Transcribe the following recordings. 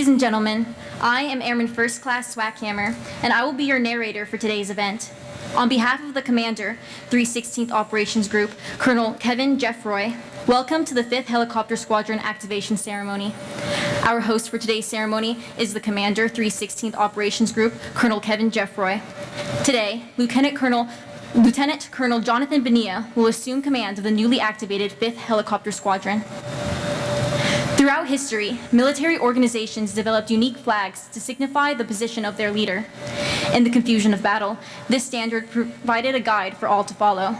Ladies and gentlemen, I am Airman First Class Swackhammer, and I will be your narrator for today's event. On behalf of the Commander, 316th Operations Group, Colonel Kevin Jeffroy, welcome to the 5th Helicopter Squadron Activation Ceremony. Our host for today's ceremony is the Commander, 316th Operations Group, Colonel Kevin Jeffroy. Today, Lieutenant Colonel Jonathan Bonilla will assume command of the newly activated 5th Helicopter Squadron. Throughout history, military organizations developed unique flags to signify the position of their leader. In the confusion of battle, this standard provided a guide for all to follow.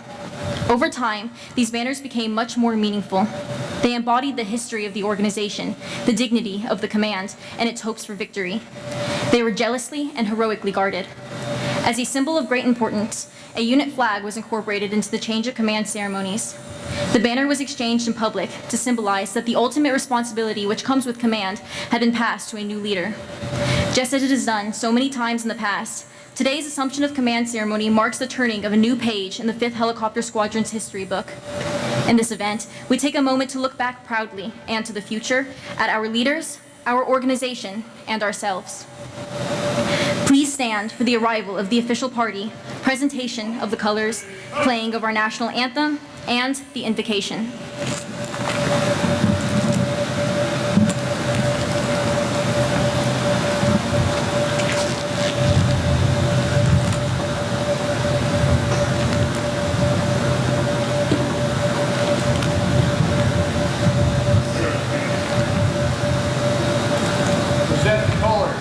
Over time, these banners became much more meaningful. They embodied the history of the organization, the dignity of the command, and its hopes for victory. They were jealously and heroically guarded. As a symbol of great importance, a unit flag was incorporated into the change of command ceremonies. The banner was exchanged in public to symbolize that the ultimate responsibility which comes with command had been passed to a new leader. Just as it is done so many times in the past, today's Assumption of Command ceremony marks the turning of a new page in the 5th Helicopter Squadron's history book. In this event, we take a moment to look back proudly and to the future at our leaders, our organization, and ourselves. Please stand for the arrival of the official party, presentation of the colors, playing of our national anthem, and the Invocation. Present the colors.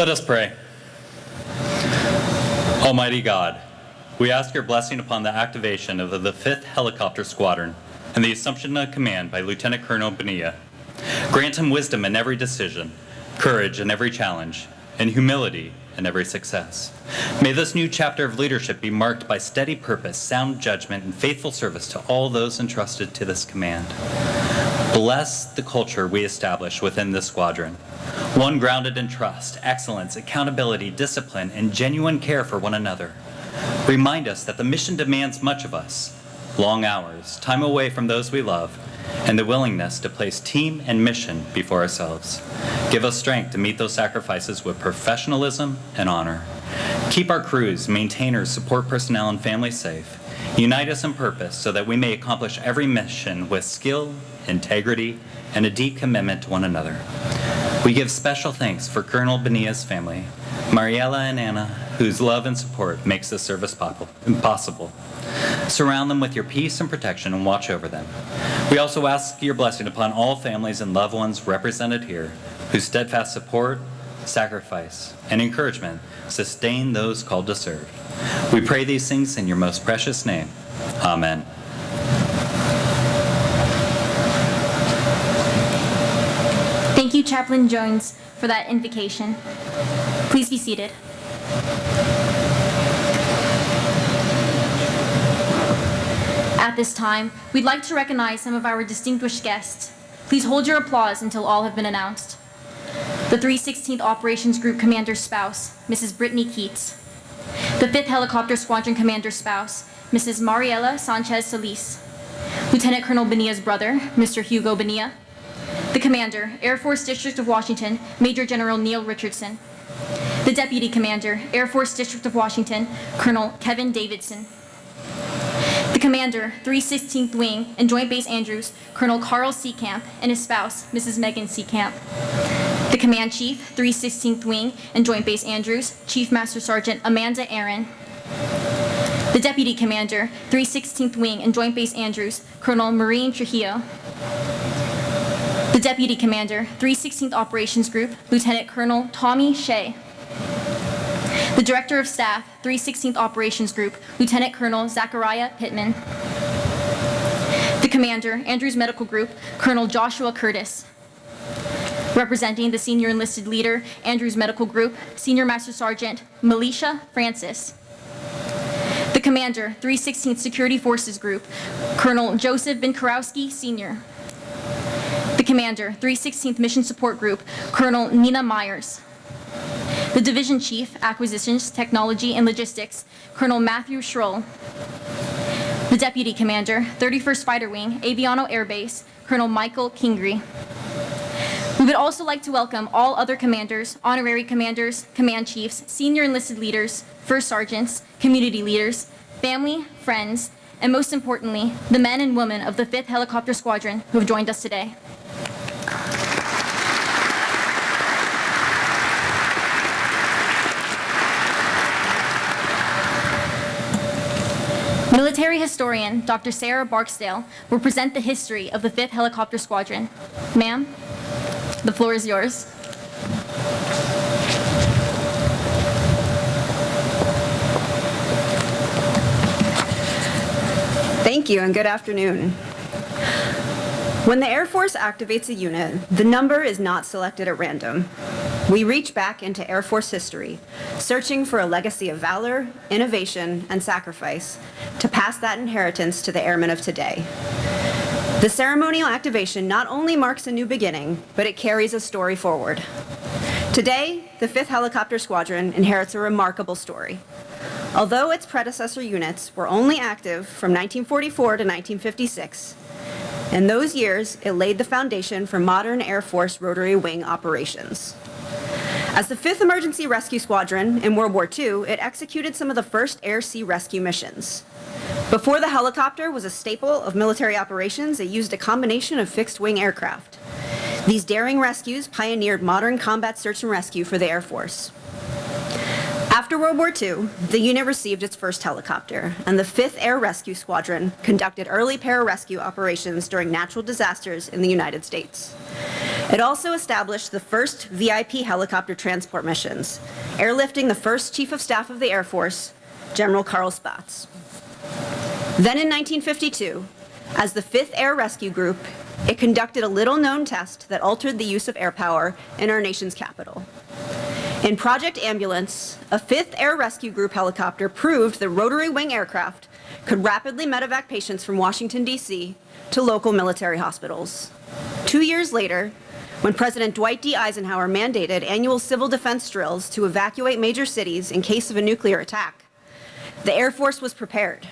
Let us pray. Almighty God, we ask your blessing upon the activation of the 5th Helicopter Squadron and the assumption of command by Lieutenant Colonel Bonilla. Grant him wisdom in every decision, courage in every challenge, and humility in every success. May this new chapter of leadership be marked by steady purpose, sound judgment, and faithful service to all those entrusted to this command. Bless the culture we establish within this squadron. One grounded in trust, excellence, accountability, discipline, and genuine care for one another. Remind us that the mission demands much of us: long hours, time away from those we love, and the willingness to place team and mission before ourselves. Give us strength to meet those sacrifices with professionalism and honor. Keep our crews, maintainers, support personnel, and families safe. Unite us in purpose so that we may accomplish every mission with skill, integrity, and a deep commitment to one another. We give special thanks for Colonel Bonilla's family, Mariela and Anna, whose love and support makes this service possible. Surround them with your peace and protection and watch over them. We also ask your blessing upon all families and loved ones represented here, whose steadfast support, sacrifice, and encouragement sustain those called to serve. We pray these things in your most precious name. Amen. Thank you, Chaplain Jones, for that invocation. Please be seated. At this time, we'd like to recognize some of our distinguished guests. Please hold your applause until all have been announced. The 316th Operations Group Commander's spouse, Mrs. Brittany Keats. The 5th Helicopter Squadron Commander's spouse, Mrs. Mariela Sanchez Solis. Lieutenant Colonel Bonilla's brother, Mr. Hugo Bonilla. The Commander, Air Force District of Washington, Major General Neil Richardson. The Deputy Commander, Air Force District of Washington, Colonel Kevin Davidson. The Commander, 316th Wing and Joint Base Andrews, Colonel Carl Seacamp, and his spouse, Mrs. Megan Seacamp. The Command Chief, 316th Wing and Joint Base Andrews, Chief Master Sergeant Amanda Aaron. The Deputy Commander, 316th Wing and Joint Base Andrews, Colonel Maureen Trujillo. The Deputy Commander, 316th Operations Group, Lieutenant Colonel Tommy Shea. The Director of Staff, 316th Operations Group, Lieutenant Colonel Zachariah Pittman. The Commander, Andrews Medical Group, Colonel Joshua Curtis. Representing the Senior Enlisted Leader, Andrews Medical Group, Senior Master Sergeant Melisha Francis. The Commander, 316th Security Forces Group, Colonel Joseph Binkarowski, Sr. The Commander, 316th Mission Support Group, Colonel Nina Myers. The Division Chief, Acquisitions, Technology, and Logistics, Colonel Matthew Schroll. The Deputy Commander, 31st Fighter Wing, Aviano Air Base, Colonel Michael Kingery. We would also like to welcome all other commanders, honorary commanders, command chiefs, senior enlisted leaders, first sergeants, community leaders, family, friends, and most importantly, the men and women of the 5th Helicopter Squadron who have joined us today. Military historian Dr. Sarah Barksdale will present the history of the 5th Helicopter Squadron. Ma'am, the floor is yours. Thank you and good afternoon. When the Air Force activates a unit, the number is not selected at random. We reach back into Air Force history, searching for a legacy of valor, innovation, and sacrifice to pass that inheritance to the airmen of today. The ceremonial activation not only marks a new beginning, but it carries a story forward. Today, the 5th Helicopter Squadron inherits a remarkable story. Although its predecessor units were only active from 1944 to 1956, in those years, it laid the foundation for modern Air Force rotary wing operations. As the 5th Emergency Rescue Squadron in World War II, it executed some of the first air-sea rescue missions. Before the helicopter was a staple of military operations, it used a combination of fixed-wing aircraft. These daring rescues pioneered modern combat search and rescue for the Air Force. After World War II, the unit received its first helicopter, and the 5th Air Rescue Squadron conducted early pararescue operations during natural disasters in the United States. It also established the first VIP helicopter transport missions, airlifting the first Chief of Staff of the Air Force, General Carl Spaatz. Then in 1952, as the 5th Air Rescue Group, it conducted a little-known test that altered the use of air power in our nation's capital. In Project Ambulance, a 5th Air Rescue Group helicopter proved that rotary wing aircraft could rapidly medevac patients from Washington, D.C. to local military hospitals. 2 years later, When President Dwight D. Eisenhower mandated annual civil defense drills to evacuate major cities in case of a nuclear attack, the Air Force was prepared.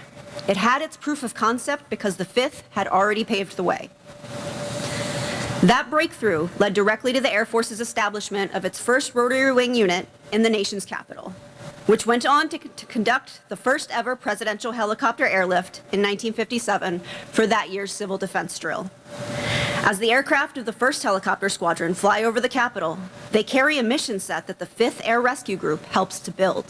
It had its proof of concept because the 5th had already paved the way. That breakthrough led directly to the Air Force's establishment of its first rotary wing unit in the nation's capital, which went on to conduct the first ever presidential helicopter airlift in 1957 for that year's civil defense drill. As the aircraft of the 1st Helicopter Squadron fly over the Capitol, they carry a mission set that the 5th Air Rescue Group helps to build.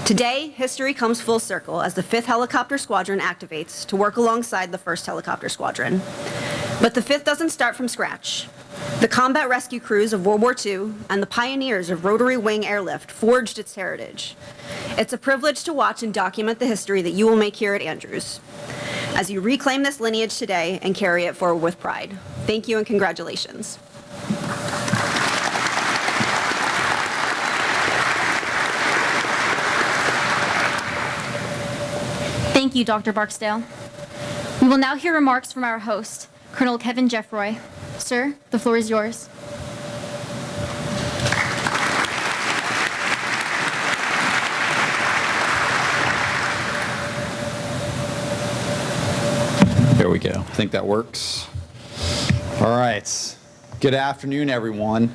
Today, history comes full circle as the 5th Helicopter Squadron activates to work alongside the 1st Helicopter Squadron. But the 5th doesn't start from scratch. The combat rescue crews of World War II and the pioneers of rotary wing airlift forged its heritage. It's a privilege to watch and document the history that you will make here at Andrews as you reclaim this lineage today and carry it forward with pride. Thank you and congratulations. Thank you, Dr. Barksdale. We will now hear remarks from our host, Colonel Kevin Jeffroy. Sir, the floor is yours. There we go. I think that works. All right. Good afternoon, everyone.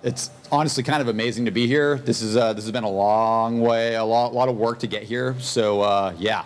It's honestly kind of amazing to be here. This has been a long way, a lot of work to get here. So yeah,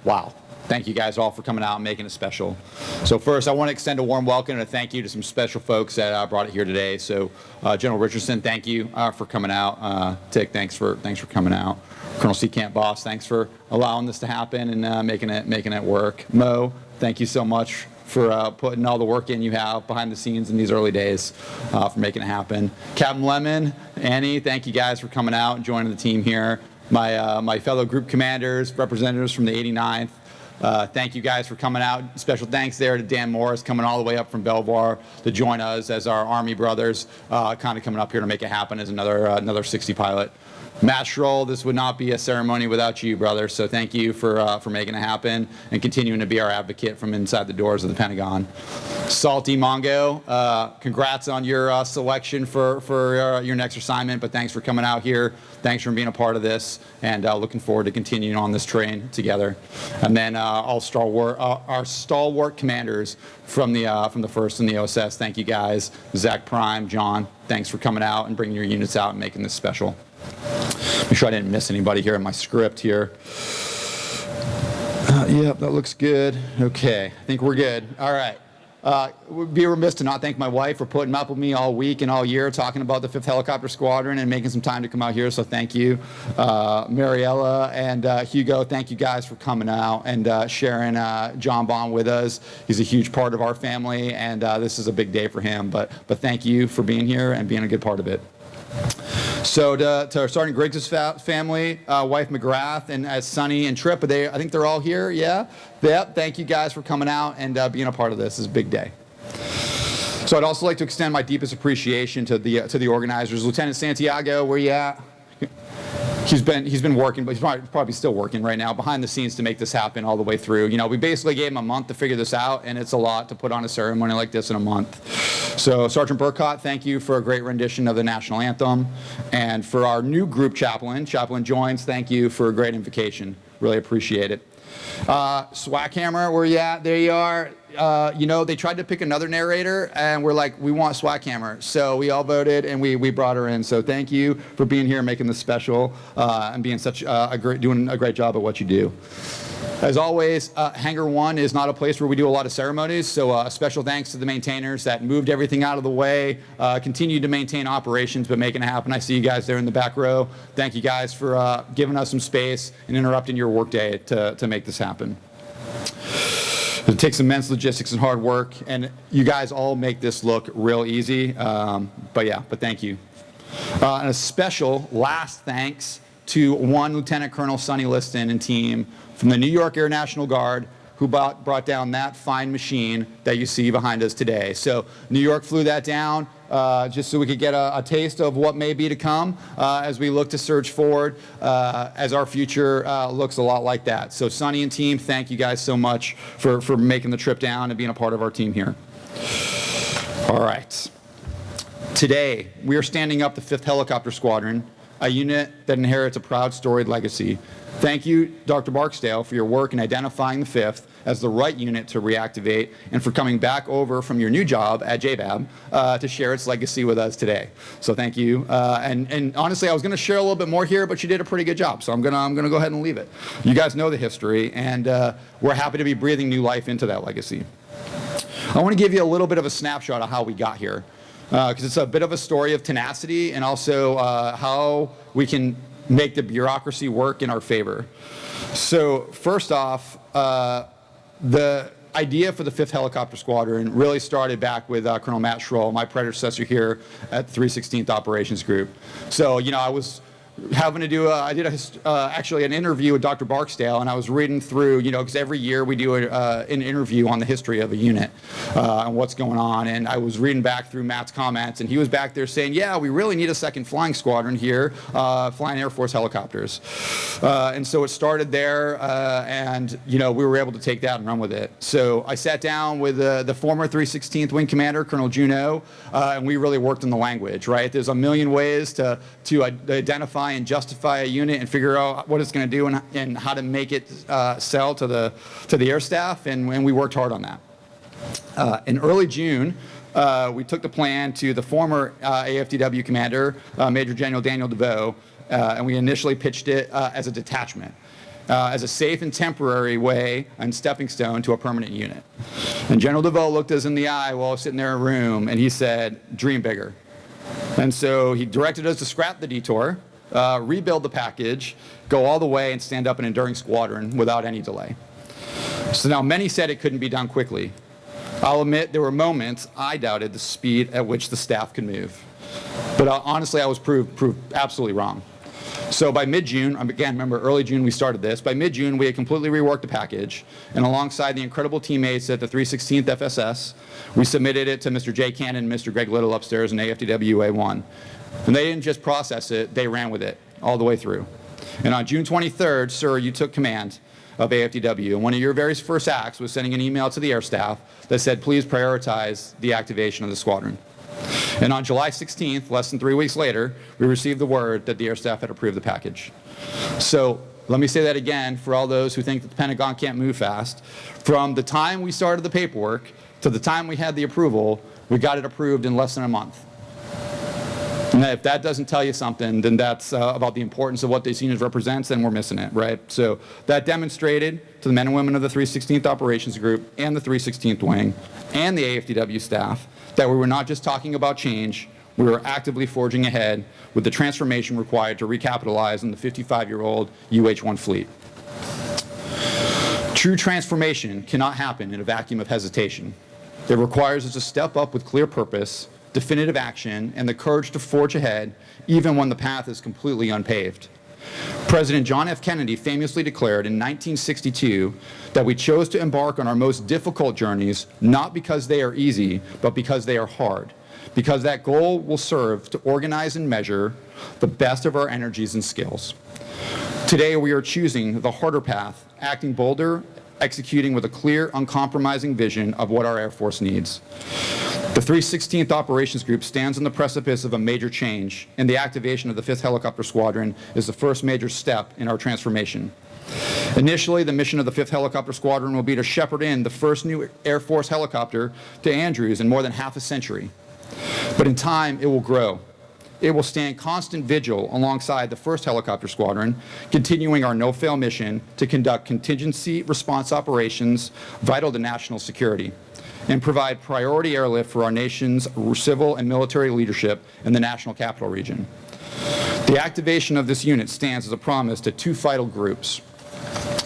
wow. Thank you guys all for coming out and making it special. So first, I want to extend a warm welcome and a thank you to some special folks that brought it here today. So General Richardson, thank you for coming out. Tick, thanks for coming out. Colonel Seacamp Boss, thanks for allowing this to happen and making it work. Mo, thank you so much for putting all the work in you have behind the scenes in these early days for making it happen. Captain Lemon, Annie, thank you guys for coming out and joining the team here. My fellow group commanders, representatives from the 89th, thank you guys for coming out. Special thanks there to Dan Morris coming all the way up from Belvoir to join us as our Army brothers, kind of coming up here to make it happen as another 60 pilot. Matt Schroll, this would not be a ceremony without you, brother. So thank you for making it happen and continuing to be our advocate from inside the doors of the Pentagon. Salty Mongo, congrats on your selection for your next assignment, but thanks for coming out here. Thanks for being a part of this, and looking forward to continuing on this train together. And then our stalwart commanders from the 1st and the OSS, thank you guys. Zach Prime, John, thanks for coming out and bringing your units out and making this special. Make sure I didn't miss anybody here in my script here. Yep, that looks good. Okay, I think we're good. All right. Would be remiss to not thank my wife for putting up with me all week and all year talking about the 5th Helicopter Squadron and making some time to come out here, so thank you. Mariella and Hugo, thank you guys for coming out and sharing John Bond with us. He's a huge part of our family, and this is a big day for him, but thank you for being here and being a good part of it. So to our Sergeant Griggs' family, wife McGrath, and as Sonny and Tripp, I think they're all here, yeah? Yep, thank you guys for coming out and being a part of this. This is a big day. So I'd also like to extend my deepest appreciation to the organizers. Lieutenant Santiago, where you at? He's been working, but he's probably still working right now behind the scenes to make this happen all the way through. You know, we basically gave him a month to figure this out, and it's a lot to put on a ceremony like this in a month. So Sergeant Burkott, thank you for a great rendition of the national anthem. And for our new group chaplain, Chaplain Joins, thank you for a great invocation. Really appreciate it. Swackhammer, where you at? There you are. You know, they tried to pick another narrator, and we're like, we want Swackhammer. So we all voted, and we brought her in. So thank you for being here, making this special, and being doing a great job at what you do. As always, Hangar 1 is not a place where we do a lot of ceremonies, so special thanks to the maintainers that moved everything out of the way, continued to maintain operations, but making it happen. I see you guys there in the back row. Thank you guys for giving us some space and interrupting your workday to make this happen. It takes immense logistics and hard work, and you guys all make this look real easy, but thank you. And a special last thanks to one Lieutenant Colonel Sonny Liston and team from the New York Air National Guard who brought down that fine machine that you see behind us today. So New York flew that down just so we could get a taste of what may be to come as we look to surge forward as our future looks a lot like that. So Sonny and team, thank you guys so much for making the trip down and being a part of our team here. All right. Today, we are standing up the 5th Helicopter Squadron, a unit that inherits a proud storied legacy. Thank you, Dr. Barksdale, for your work in identifying the 5th as the right unit to reactivate and for coming back over from your new job at JVAB to share its legacy with us today. So thank you. And honestly, I was going to share a little bit more here, but you did a pretty good job. So I'm going to go ahead and leave it. You guys know the history, and we're happy to be breathing new life into that legacy. I want to give you a little bit of a snapshot of how we got here, because it's a bit of a story of tenacity and also how we can make the bureaucracy work in our favor. So first off, the idea for the 5th Helicopter Squadron really started back with Colonel Matt Schroll, my predecessor here at the 316th Operations Group. So, you know, I was having to do, I did actually an interview with Dr. Barksdale, and I was reading through, you know, because every year we do an interview on the history of a unit and what's going on. And I was reading back through Matt's comments, and he was back there saying, yeah, we really need a second flying squadron here, flying Air Force helicopters. And so it started there, and, you know, we were able to take that and run with it. So I sat down with the former 316th Wing Commander, Colonel Juneau, and we really worked on the language, right? There's a million ways to identify and justify a unit and figure out what it's going to do and how to make it sell to the air staff, and we worked hard on that. In early June, we took the plan to the former AFDW commander, Major General Daniel DeVoe, and we initially pitched it as a detachment, as a safe and temporary way and stepping stone to a permanent unit. And General DeVoe looked us in the eye while I was sitting there in a room, and he said, dream bigger. And so he directed us to scrap the detour, rebuild the package, go all the way and stand up an enduring squadron without any delay. So now many said it couldn't be done quickly. I'll admit there were moments I doubted the speed at which the staff could move. But honestly, I was proved absolutely wrong. So by mid-June, again, remember early June we started this, by mid-June we had completely reworked the package, and alongside the incredible teammates at the 316th FSS, we submitted it to Mr. Jay Cannon and Mr. Greg Little upstairs in AFDW A1. And they didn't just process it, they ran with it all the way through. And on June 23rd, sir, you took command of AFDW, and one of your very first acts was sending an email to the air staff that said, please prioritize the activation of the squadron. And on July 16th, less than 3 weeks later, we received the word that the air staff had approved the package. So let me say that again for all those who think that the Pentagon can't move fast. From the time we started the paperwork to the time we had the approval, we got it approved in less than a month. And if that doesn't tell you something, then that's about the importance of what this unit represents, then we're missing it, right? So that demonstrated to the men and women of the 316th Operations Group and the 316th Wing and the AFDW staff that we were not just talking about change, we were actively forging ahead with the transformation required to recapitalize on the 55-year-old UH-1 fleet. True transformation cannot happen in a vacuum of hesitation. It requires us to step up with clear purpose, definitive action, and the courage to forge ahead even when the path is completely unpaved. President John F. Kennedy famously declared in 1962 that we chose to embark on our most difficult journeys not because they are easy, but because they are hard, because that goal will serve to organize and measure the best of our energies and skills. Today we are choosing the harder path, acting bolder, executing with a clear, uncompromising vision of what our Air Force needs. The 316th Operations Group stands on the precipice of a major change, and the activation of the 5th Helicopter Squadron is the first major step in our transformation. Initially, the mission of the 5th Helicopter Squadron will be to shepherd in the first new Air Force helicopter to Andrews in more than half a century. But in time, it will grow. It will stand constant vigil alongside the 1st Helicopter Squadron, continuing our no-fail mission to conduct contingency response operations vital to national security, and provide priority airlift for our nation's civil and military leadership in the National Capital Region. The activation of this unit stands as a promise to two vital groups.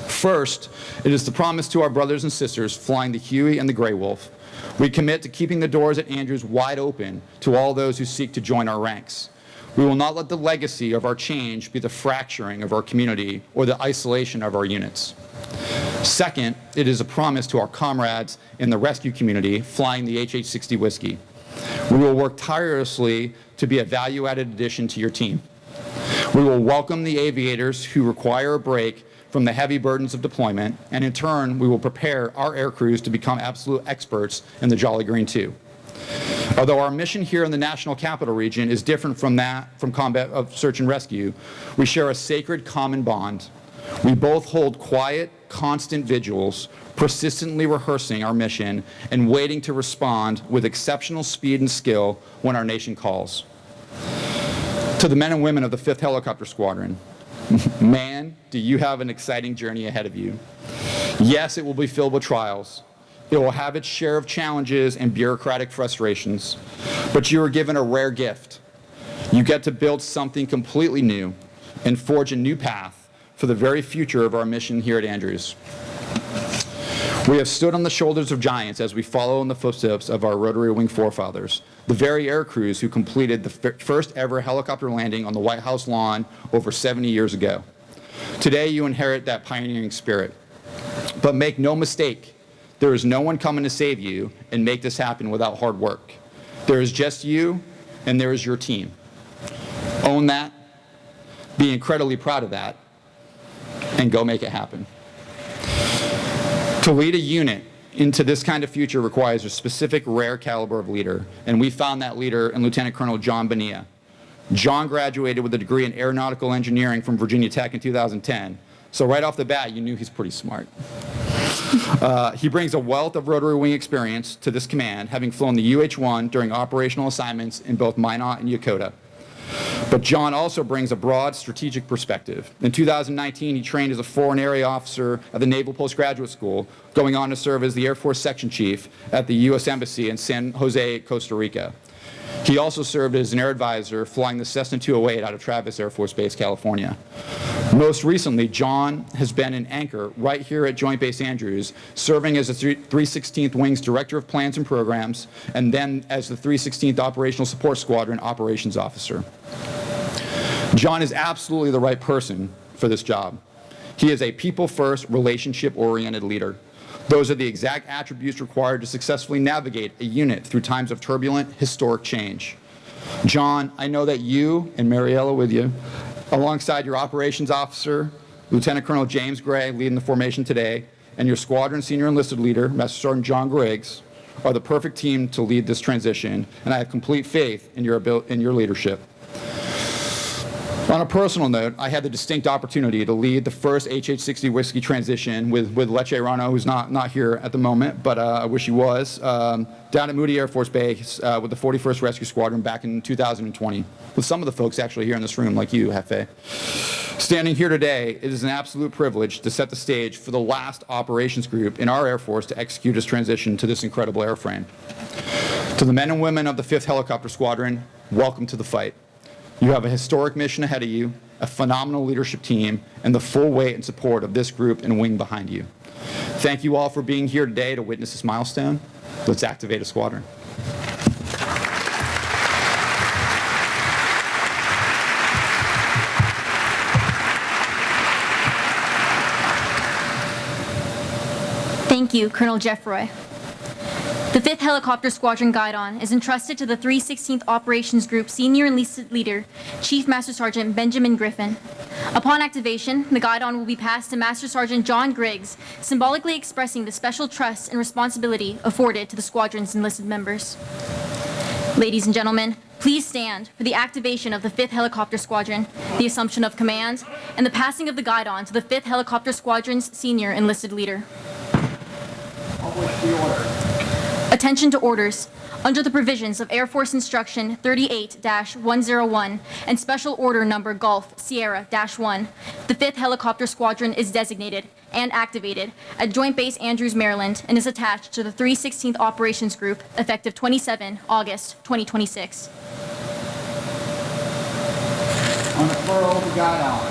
First, it is the promise to our brothers and sisters flying the Huey and the Grey Wolf. We commit to keeping the doors at Andrews wide open to all those who seek to join our ranks. We will not let the legacy of our change be the fracturing of our community or the isolation of our units. Second, it is a promise to our comrades in the rescue community flying the HH-60 Whiskey. We will work tirelessly to be a value-added addition to your team. We will welcome the aviators who require a break from the heavy burdens of deployment, and in turn, we will prepare our air crews to become absolute experts in the Jolly Green 2. Although our mission here in the National Capital Region is different from that from combat of search and rescue, we share a sacred common bond. We both hold quiet, constant vigils, persistently rehearsing our mission and waiting to respond with exceptional speed and skill when our nation calls. To the men and women of the 5th Helicopter Squadron, man, do you have an exciting journey ahead of you. Yes, it will be filled with trials. It will have its share of challenges and bureaucratic frustrations, but you are given a rare gift. You get to build something completely new and forge a new path for the very future of our mission here at Andrews. We have stood on the shoulders of giants as we follow in the footsteps of our rotary wing forefathers, the very air crews who completed the first ever helicopter landing on the White House lawn over 70 years ago. Today you inherit that pioneering spirit. But make no mistake, there is no one coming to save you and make this happen without hard work. There is just you and there is your team. Own that, be incredibly proud of that, and go make it happen. To lead a unit into this kind of future requires a specific rare caliber of leader, and we found that leader in Lieutenant Colonel John Bonilla. John graduated with a degree in aeronautical engineering from Virginia Tech in 2010, so right off the bat you knew he's pretty smart. He brings a wealth of rotary wing experience to this command, having flown the UH-1 during operational assignments in both Minot and Yokota. But John also brings a broad strategic perspective. In 2019, he trained as a foreign area officer at the Naval Postgraduate School, going on to serve as the Air Force Section Chief at the U.S. Embassy in San Jose, Costa Rica. He also served as an air advisor flying the Cessna 208 out of Travis Air Force Base, California. Most recently, John has been an anchor right here at Joint Base Andrews, serving as the 316th Wing's Director of Plans and Programs, and then as the 316th Operational Support Squadron Operations Officer. John is absolutely the right person for this job. He is a people-first, relationship-oriented leader. Those are the exact attributes required to successfully navigate a unit through times of turbulent, historic change. John, I know that you, and Mariella with you, alongside your operations officer, Lieutenant Colonel James Gray, leading the formation today, and your squadron senior enlisted leader, Master Sergeant John Griggs, are the perfect team to lead this transition, and I have complete faith in your leadership. On a personal note, I had the distinct opportunity to lead the first HH-60 whiskey transition with Lecce Rano, who's not here at the moment, but I wish he was, down at Moody Air Force Base with the 41st Rescue Squadron back in 2020, with some of the folks actually here in this room, like you, Hefe. Standing here today, it is an absolute privilege to set the stage for the last operations group in our Air Force to execute its transition to this incredible airframe. To the men and women of the 5th Helicopter Squadron, welcome to the fight. You have a historic mission ahead of you, a phenomenal leadership team, and the full weight and support of this group and wing behind you. Thank you all for being here today to witness this milestone. Let's activate a squadron. Thank you, Colonel Jeffroy. The 5th Helicopter Squadron Guidon is entrusted to the 316th Operations Group Senior Enlisted Leader, Chief Master Sergeant Benjamin Griffin. Upon activation, the Guidon will be passed to Master Sergeant John Griggs, symbolically expressing the special trust and responsibility afforded to the squadron's enlisted members. Ladies and gentlemen, please stand for the activation of the 5th Helicopter Squadron, the assumption of command, and the passing of the Guidon to the 5th Helicopter Squadron's Senior Enlisted Leader. Publish the order. Attention to orders. Under the provisions of Air Force Instruction 38-101 and Special Order Number Golf Sierra-1, the 5th Helicopter Squadron is designated and activated at Joint Base Andrews, Maryland, and is attached to the 316th Operations Group effective 27 August 2026. Unfurl the Guidon.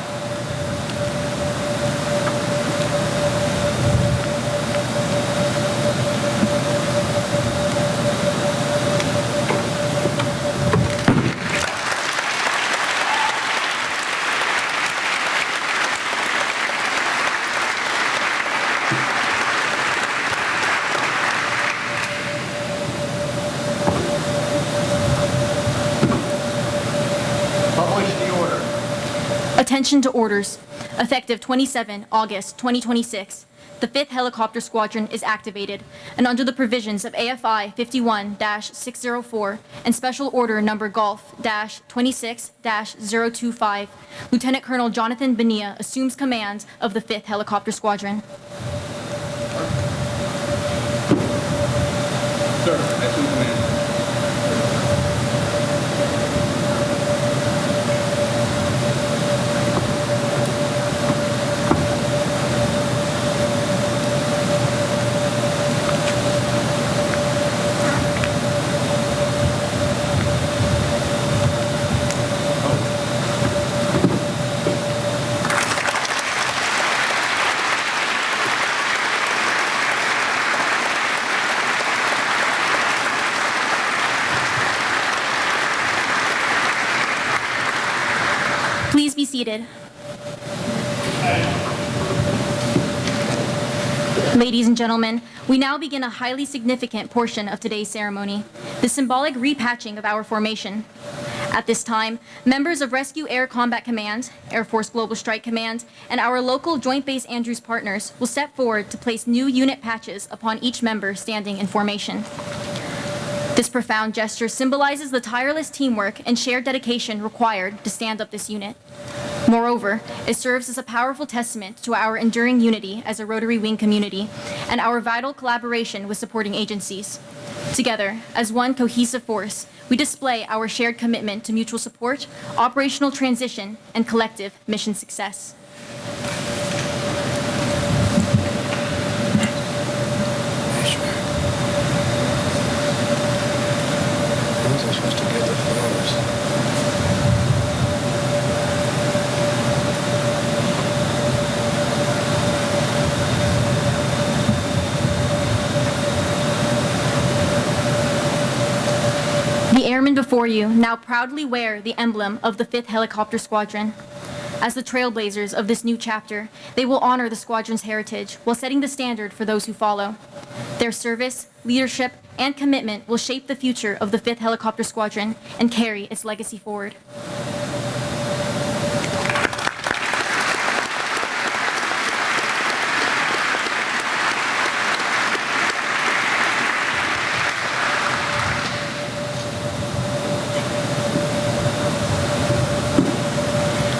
Attention to orders. Effective 27 August 2026, the 5th Helicopter Squadron is activated, and under the provisions of AFI 51-604 and Special Order Number Golf-26-025, Lieutenant Colonel Jonathan Bonilla assumes command of the 5th Helicopter Squadron. Sir, I assume command. Please be seated. Ladies and gentlemen, we now begin a highly significant portion of today's ceremony, the symbolic repatching of our formation. At this time, members of Rescue Air Combat Command, Air Force Global Strike Command, and our local Joint Base Andrews partners will step forward to place new unit patches upon each member standing in formation. This profound gesture symbolizes the tireless teamwork and shared dedication required to stand up this unit. Moreover, it serves as a powerful testament to our enduring unity as a Rotary Wing community and our vital collaboration with supporting agencies. Together, as one cohesive force, we display our shared commitment to mutual support, operational transition, and collective mission success. The airmen before you now proudly wear the emblem of the 5th Helicopter Squadron. As the trailblazers of this new chapter, they will honor the squadron's heritage while setting the standard for those who follow. Their service, leadership, and commitment will shape the future of the 5th Helicopter Squadron and carry its legacy forward.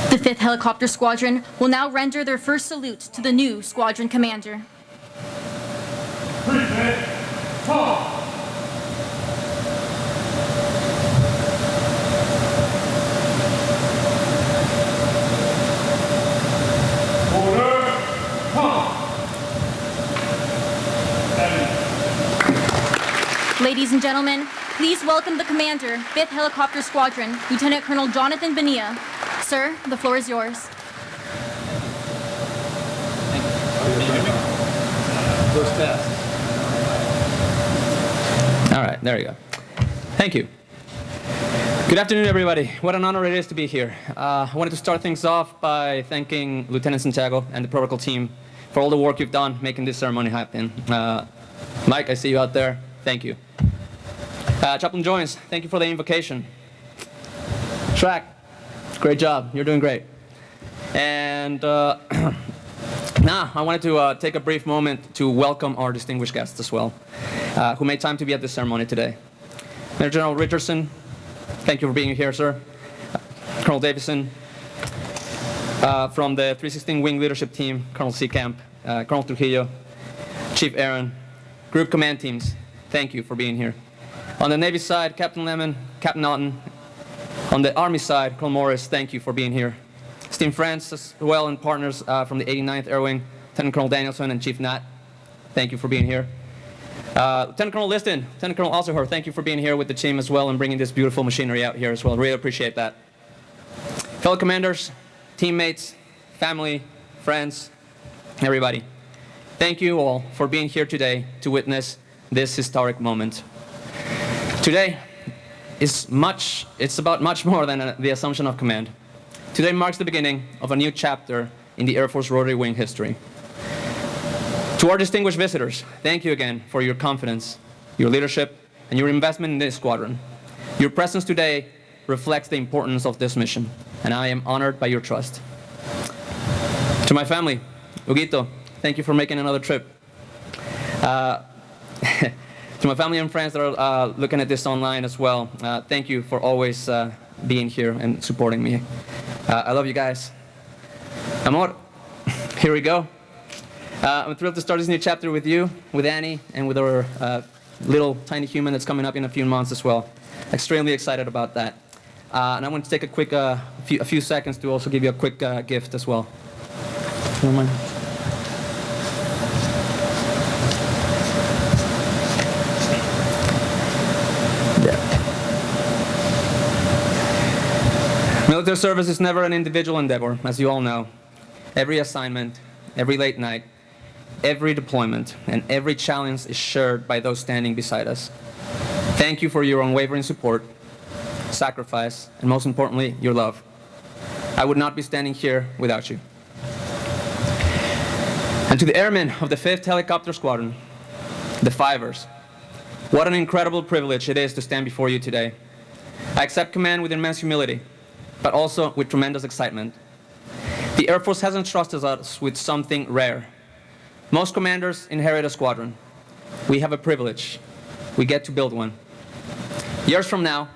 The 5th Helicopter Squadron will now render their first salute to the new squadron commander. Ladies and gentlemen, please welcome the commander, 5th Helicopter Squadron, Lieutenant Colonel Jonathan Bonilla. Sir, the floor is yours. All right, there you go. Thank you. Good afternoon, everybody. What an honor it is to be here. I wanted to start things off by thanking Lieutenant Santiago and the protocol team for all the work you've done making this ceremony happen. Mike, I see you out there. Thank you. Chaplain Joins, thank you for the invocation. Shrek, great job. You're doing great. And now I wanted to take a brief moment to welcome our distinguished guests as well, who made time to be at this ceremony today. Major General Richardson, thank you for being here, sir. Colonel Davison, from the 316 Wing Leadership Team, Colonel Seacamp, Colonel Trujillo, Chief Aaron, Group Command Teams, thank you for being here. On the Navy side, Captain Lemon, Captain Naughton. On the Army side, Colonel Morris, thank you for being here. Esteemed friends as well and partners from the 89th Air Wing, Lieutenant Colonel Danielson and Chief Nat, thank you for being here. Lieutenant Colonel Liston, Lieutenant Colonel Alzahar, thank you for being here with the team as well and bringing this beautiful machinery out here as well. Really appreciate that. Fellow commanders, teammates, family, friends, everybody, thank you all for being here today to witness this historic moment. Today it's about much more than the assumption of command. Today marks the beginning of a new chapter in the Air Force Rotary Wing history. To our distinguished visitors, thank you again for your confidence, your leadership, and your investment in this squadron. Your presence today reflects the importance of this mission, and I am honored by your trust. To my family, Huguito, Thank you for making another trip. To my family and friends that are looking at this online as well, thank you for always being here and supporting me. I love you guys. Amor, here we go. I'm thrilled to start this new chapter with you, with Annie, and with our little tiny human that's coming up in a few months as well. Extremely excited about that. And I want to take a few seconds to also give you a quick gift as well. If you don't mind. Military service is never an individual endeavor, as you all know. Every assignment, every late night, every deployment, and every challenge is shared by those standing beside us. Thank you for your unwavering support, sacrifice, and most importantly, your love. I would not be standing here without you. And to the airmen of the 5th Helicopter Squadron, the Fivers, what an incredible privilege it is to stand before you today. I accept command with immense humility, but also with tremendous excitement. The Air Force has entrusted us with something rare. Most commanders inherit a squadron. We have a privilege. We get to build one. Years from now,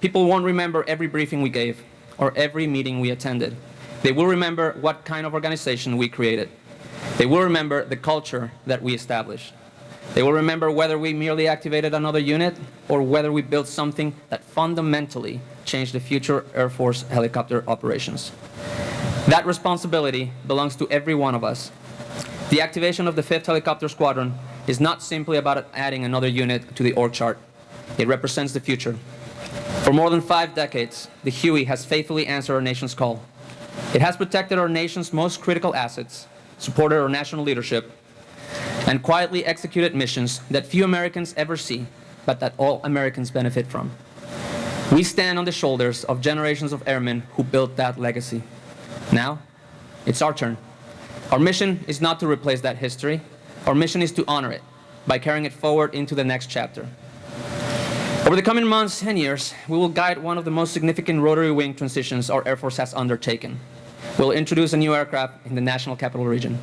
people won't remember every briefing we gave or every meeting we attended. They will remember what kind of organization we created. They will remember the culture that we established. They will remember whether we merely activated another unit or whether we built something that fundamentally changed the future Air Force helicopter operations. That responsibility belongs to every one of us. The activation of the 5th Helicopter Squadron is not simply about adding another unit to the org chart. It represents the future. For more than 5 decades, the Huey has faithfully answered our nation's call. It has protected our nation's most critical assets, supported our national leadership, and quietly executed missions that few Americans ever see, but that all Americans benefit from. We stand on the shoulders of generations of airmen who built that legacy. Now, it's our turn. Our mission is not to replace that history. Our mission is to honor it by carrying it forward into the next chapter. Over the coming months and years, we will guide one of the most significant rotary wing transitions our Air Force has undertaken. We'll introduce a new aircraft in the National Capital Region.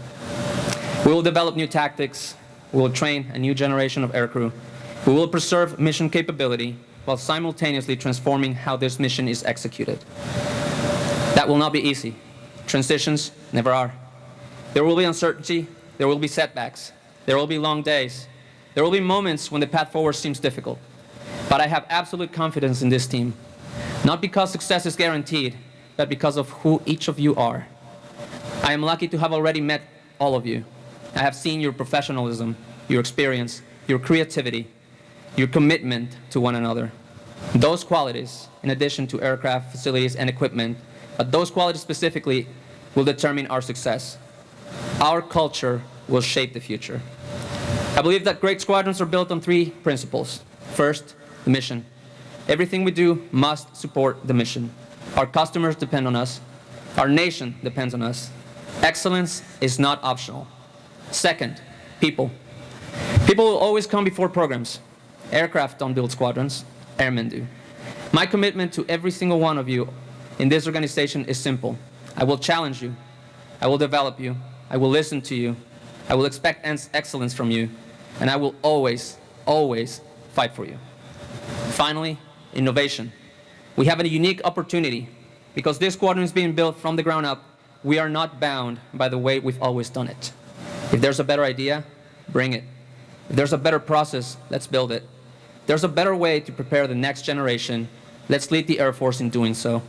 We will develop new tactics. We will train a new generation of aircrew. We will preserve mission capability while simultaneously transforming how this mission is executed. That will not be easy. Transitions never are. There will be uncertainty. There will be setbacks. There will be long days. There will be moments when the path forward seems difficult. But I have absolute confidence in this team. Not because success is guaranteed, but because of who each of you are. I am lucky to have already met all of you. I have seen your professionalism, your experience, your creativity, your commitment to one another. Those qualities, in addition to aircraft, facilities, and equipment, but those qualities specifically will determine our success. Our culture will shape the future. I believe that great squadrons are built on 3 principles. First, the mission. Everything we do must support the mission. Our customers depend on us. Our nation depends on us. Excellence is not optional. Second, people. People will always come before programs. Aircraft don't build squadrons, airmen do. My commitment to every single one of you in this organization is simple. I will challenge you. I will develop you. I will listen to you. I will expect excellence from you. And I will always, always fight for you. Finally, innovation. We have a unique opportunity. Because this squadron is being built from the ground up, we are not bound by the way we've always done it. If there's a better idea, bring it. If there's a better process, let's build it. If there's a better way to prepare the next generation, let's lead the Air Force in doing so.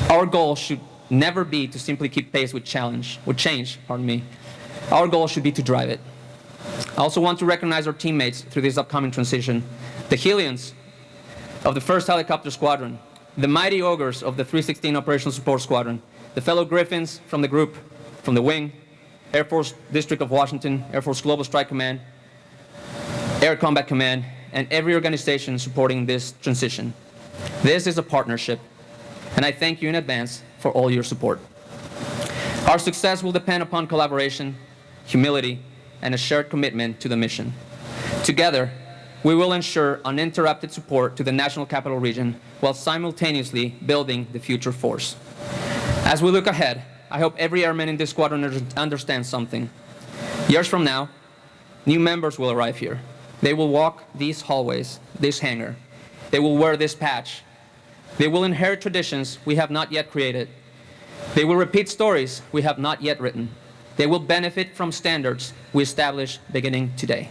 Our goal should never be to simply keep pace with change. Our goal should be to drive it. I also want to recognize our teammates through this upcoming transition. The Hellions of the 1st Helicopter Squadron, the mighty ogres of the 316 Operational Support Squadron, the fellow Griffins from the group, from the wing, Air Force District of Washington, Air Force Global Strike Command, Air Combat Command, and every organization supporting this transition. This is a partnership, and I thank you in advance for all your support. Our success will depend upon collaboration, humility, and a shared commitment to the mission. Together, we will ensure uninterrupted support to the National Capital Region while simultaneously building the future force. As we look ahead, I hope every airman in this squadron understands something. Years from now, new members will arrive here. They will walk these hallways, this hangar. They will wear this patch. They will inherit traditions we have not yet created. They will repeat stories we have not yet written. They will benefit from standards we establish beginning today.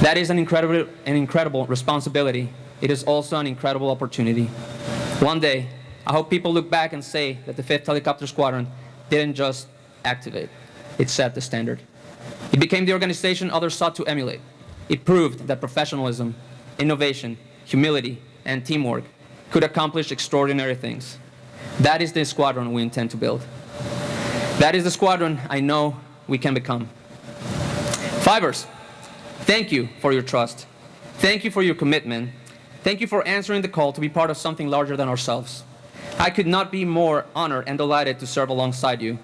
That is an incredible responsibility. It is also an incredible opportunity. One day, I hope people look back and say that the 5th Helicopter Squadron didn't just activate. It set the standard. It became the organization others sought to emulate. It proved that professionalism, innovation, humility, and teamwork could accomplish extraordinary things. That is the squadron we intend to build. That is the squadron I know we can become. Fivers, thank you for your trust. Thank you for your commitment. Thank you for answering the call to be part of something larger than ourselves. I could not be more honored and delighted to serve alongside you.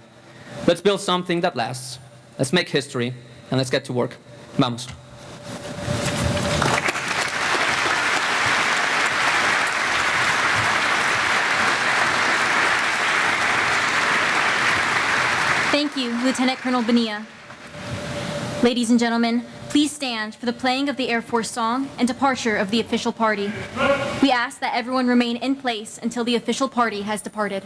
Let's build something that lasts. Let's make history, and let's get to work. Vamos. Thank you, Lieutenant Colonel Bonilla. Ladies and gentlemen, please stand for the playing of the Air Force song and departure of the official party. We ask that everyone remain in place until the official party has departed.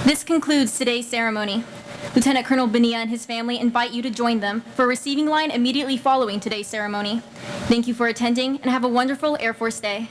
This concludes today's ceremony. Lieutenant Colonel Bonilla and his family invite you to join them for a receiving line immediately following today's ceremony. Thank you for attending and have a wonderful Air Force Day.